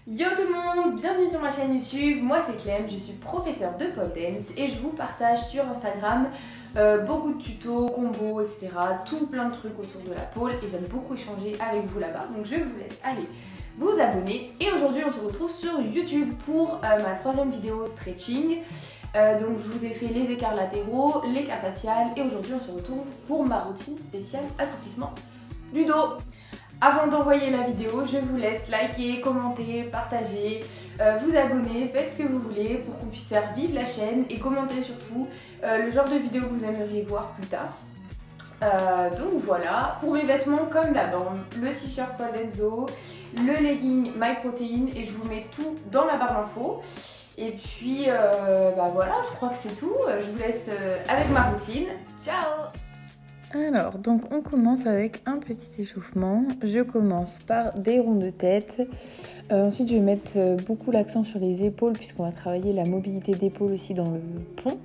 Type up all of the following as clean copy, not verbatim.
Yo tout le monde, bienvenue sur ma chaîne YouTube, moi c'est Clem, je suis professeure de pole dance et je vous partage sur Instagram beaucoup de tutos, combos, etc. Tout plein de trucs autour de la pole et j'aime beaucoup échanger avec vous là-bas. Donc je vous laisse aller vous abonner et aujourd'hui on se retrouve sur YouTube pour ma troisième vidéo stretching. Donc je vous ai fait les écarts latéraux, l'écart facial et aujourd'hui on se retrouve pour ma routine spéciale assouplissement du dos. Avant d'envoyer la vidéo, je vous laisse liker, commenter, partager, vous abonner, faites ce que vous voulez pour qu'on puisse faire vivre la chaîne et commenter surtout le genre de vidéo que vous aimeriez voir plus tard. Donc voilà, pour mes vêtements comme d'hab, le t-shirt Pole Denso, le legging MyProtein et je vous mets tout dans la barre d'infos. Et puis voilà, je crois que c'est tout, je vous laisse avec ma routine, ciao! Alors, donc on commence avec un petit échauffement. Je commence par des ronds de tête. Ensuite, je vais mettre beaucoup l'accent sur les épaules puisqu'on va travailler la mobilité d'épaule aussi dans le pont.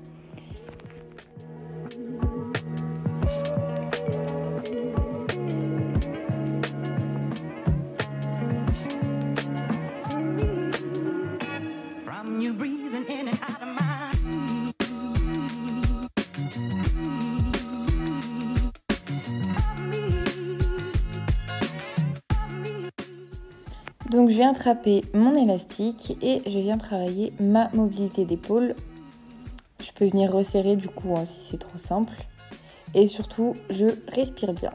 Donc je viens attraper mon élastique et je viens travailler ma mobilité d'épaule. Je peux venir resserrer du coup si c'est trop simple. Et surtout, je respire bien.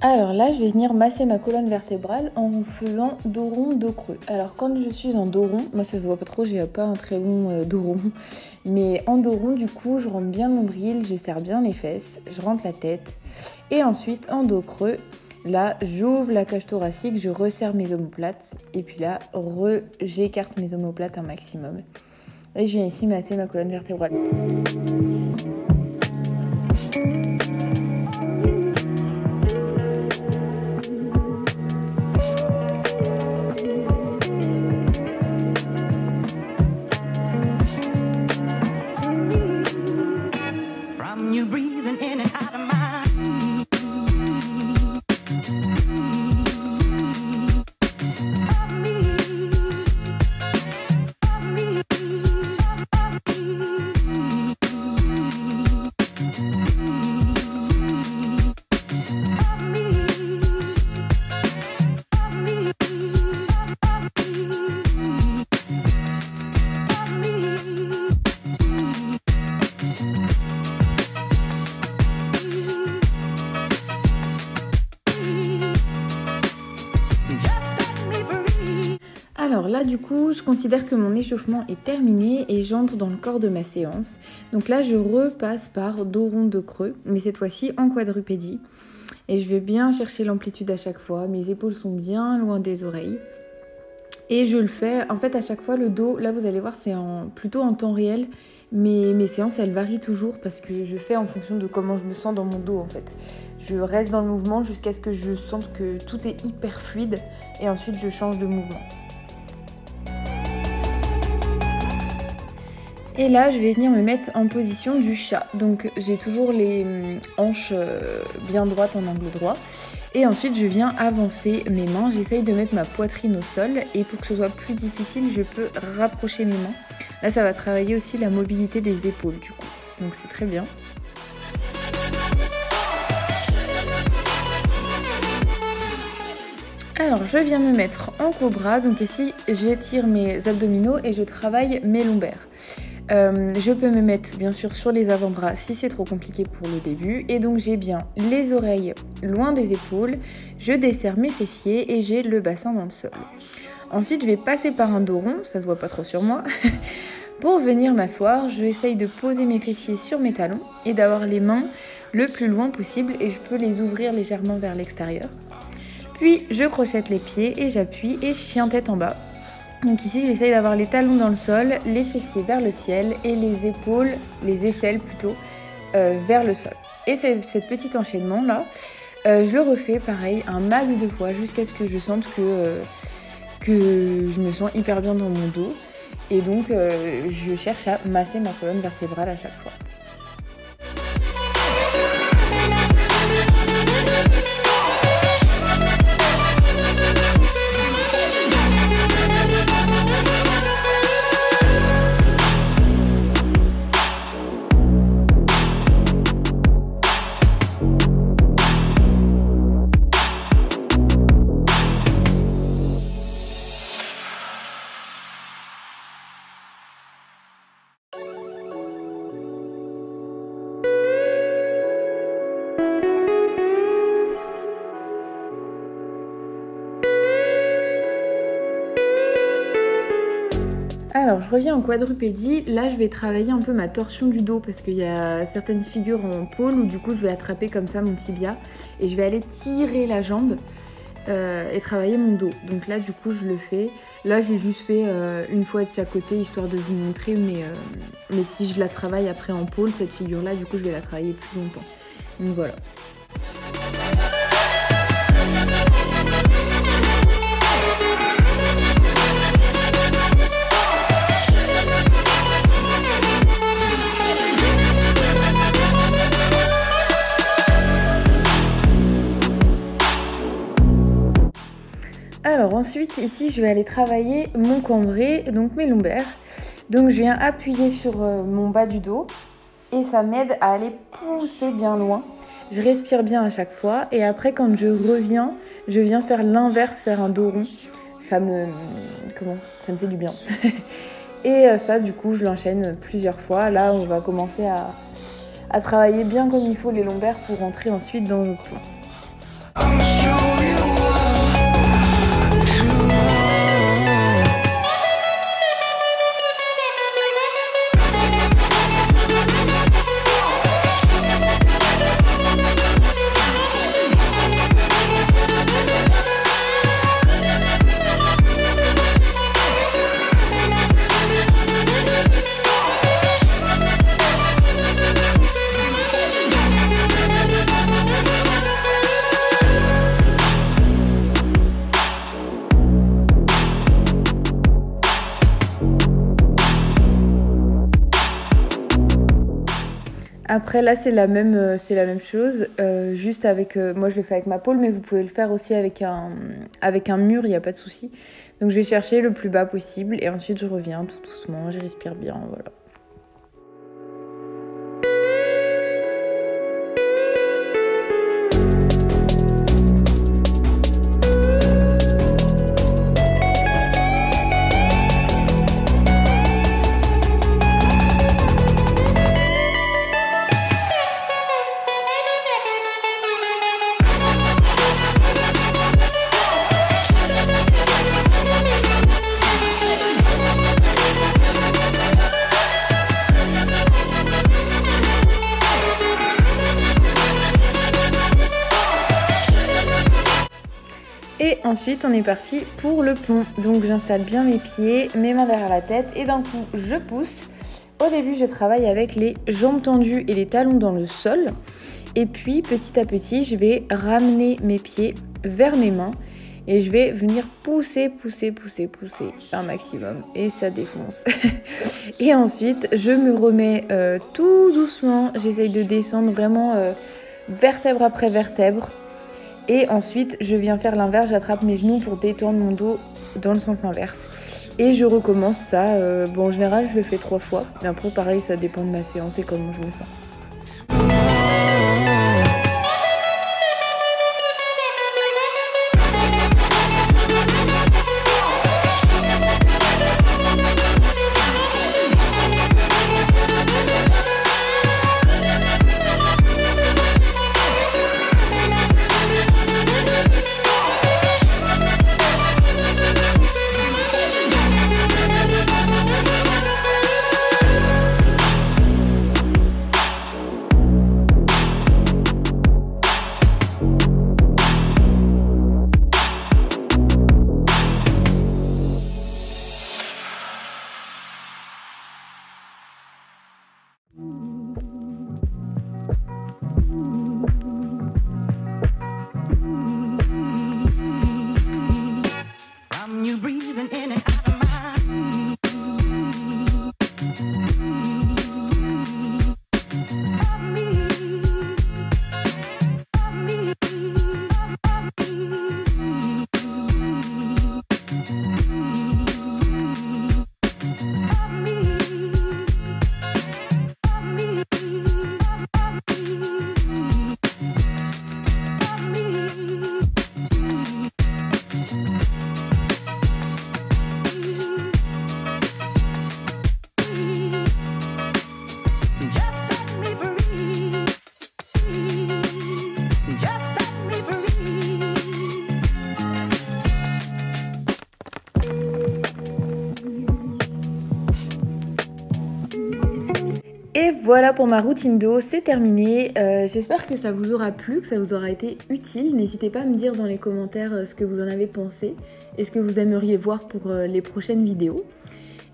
Alors là, je vais venir masser ma colonne vertébrale en faisant dos rond, dos creux. Alors quand je suis en dos rond, moi ça se voit pas trop, j'ai pas un très bon dos rond. Mais en dos rond, du coup, je rentre bien le nombril, je serre bien les fesses, je rentre la tête. Et ensuite, en dos creux, là, j'ouvre la cage thoracique, je resserre mes omoplates. Et puis là, j'écarte mes omoplates un maximum. Et je viens ici masser ma colonne vertébrale. Alors là du coup je considère que mon échauffement est terminé et j'entre dans le corps de ma séance. Donc là je repasse par dos rond, dos creux, mais cette fois-ci en quadrupédie. Et je vais bien chercher l'amplitude à chaque fois, mes épaules sont bien loin des oreilles. Et je le fais, en fait à chaque fois le dos, là vous allez voir c'est plutôt en temps réel, mais mes séances elles varient toujours parce que je fais en fonction de comment je me sens dans mon dos en fait. Je reste dans le mouvement jusqu'à ce que je sente que tout est hyper fluide et ensuite je change de mouvement. Et là, je vais venir me mettre en position du chat. Donc, j'ai toujours les hanches bien droites en angle droit. Et ensuite, je viens avancer mes mains. J'essaye de mettre ma poitrine au sol. Et pour que ce soit plus difficile, je peux rapprocher mes mains. Là, ça va travailler aussi la mobilité des épaules, du coup. Donc, c'est très bien. Alors je viens me mettre en cobra, donc ici j'étire mes abdominaux et je travaille mes lombaires. Je peux me mettre bien sûr sur les avant-bras si c'est trop compliqué pour le début. Et donc j'ai bien les oreilles loin des épaules, je desserre mes fessiers et j'ai le bassin dans le sol. Ensuite je vais passer par un dos rond, ça se voit pas trop sur moi. Pour venir m'asseoir, je essaye de poser mes fessiers sur mes talons et d'avoir les mains le plus loin possible et je peux les ouvrir légèrement vers l'extérieur. Puis je crochette les pieds et j'appuie et chien tête en bas. Donc ici j'essaye d'avoir les talons dans le sol, les fessiers vers le ciel et les épaules, les aisselles plutôt, vers le sol. Et ce petit enchaînement là, je le refais pareil un max de fois jusqu'à ce que je sente que je me sens hyper bien dans mon dos. Et donc je cherche à masser ma colonne vertébrale à chaque fois. Alors je reviens en quadrupédie, là je vais travailler un peu ma torsion du dos parce qu'il y a certaines figures en pôle où du coup je vais attraper comme ça mon tibia et je vais aller tirer la jambe et travailler mon dos. Donc là du coup je le fais, là j'ai juste fait une fois de chaque côté histoire de vous montrer mais si je la travaille après en pôle cette figure là du coup je vais la travailler plus longtemps. Donc voilà. Alors ensuite ici je vais aller travailler mon cambré, donc mes lombaires. Donc je viens appuyer sur mon bas du dos et ça m'aide à aller pousser bien loin. Je respire bien à chaque fois et après quand je reviens, je viens faire l'inverse, faire un dos rond. Ça me fait du bien. Et ça du coup je l'enchaîne plusieurs fois. Là on va commencer à travailler bien comme il faut les lombaires pour rentrer ensuite dans notre plan. Après là c'est la même chose, juste avec, moi je le fais avec ma pôle mais vous pouvez le faire aussi avec un mur, il n'y a pas de souci. Donc je vais chercher le plus bas possible et ensuite je reviens tout doucement, je respire bien, voilà. Et ensuite on est parti pour le pont. Donc j'installe bien mes pieds, mes mains derrière la tête et d'un coup je pousse. Au début je travaille avec les jambes tendues et les talons dans le sol. Et puis petit à petit je vais ramener mes pieds vers mes mains. Et je vais venir pousser un maximum. Et ça défonce. Et ensuite je me remets tout doucement. J'essaye de descendre vraiment vertèbre après vertèbre. Et ensuite, je viens faire l'inverse, j'attrape mes genoux pour détendre mon dos dans le sens inverse. Et je recommence ça. Bon, en général, je le fais 3 fois. Mais après, pareil, ça dépend de ma séance et comment je me sens. breathing in and out of my Et voilà pour ma routine d'eau, c'est terminé. J'espère que ça vous aura plu, que ça vous aura été utile. N'hésitez pas à me dire dans les commentaires ce que vous en avez pensé et ce que vous aimeriez voir pour les prochaines vidéos.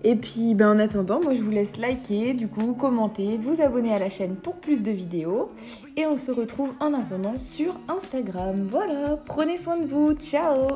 Et puis en attendant, moi je vous laisse liker, du coup commenter, vous abonner à la chaîne pour plus de vidéos. Et on se retrouve en attendant sur Instagram. Voilà, prenez soin de vous, ciao!